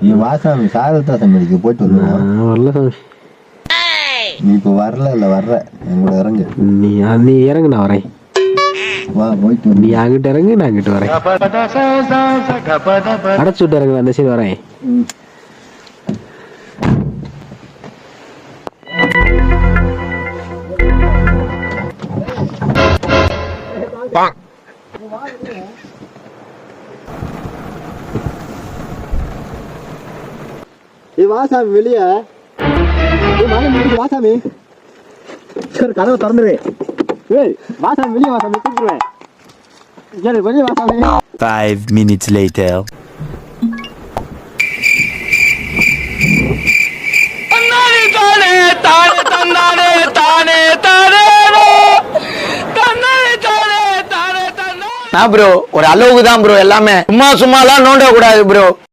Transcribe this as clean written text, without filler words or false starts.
நீ வாசாமி சாரதா சமையலுக்கு போயிட்டு வருவோம். வரல சாமி. நீ இப்ப வரல இல்ல வர்ற என் கூட இறங்கு. நீ இறங்கு, நான் வரேன். வா போயிட்டு நீ அங்கிட்டு இறங்கு, நான் அங்கிட்டு வரேன். அடைச்சு விட்டு இறங்கு, அந்த சைடு வரேன். வாசாமி வெளிய வாசாமி சரி கதவை திறந்துரு. வாசாமி வெளியே வாசாமி கூப்பிடுவேன். சரி வெளியே வாசாமி. 5 minutes later. ப்ரோ ஒரு அளவுக்கு தான் ப்ரோ, எல்லாமே சும்மா சும்மாலாம் நோண்ட கூடாது ப்ரோ.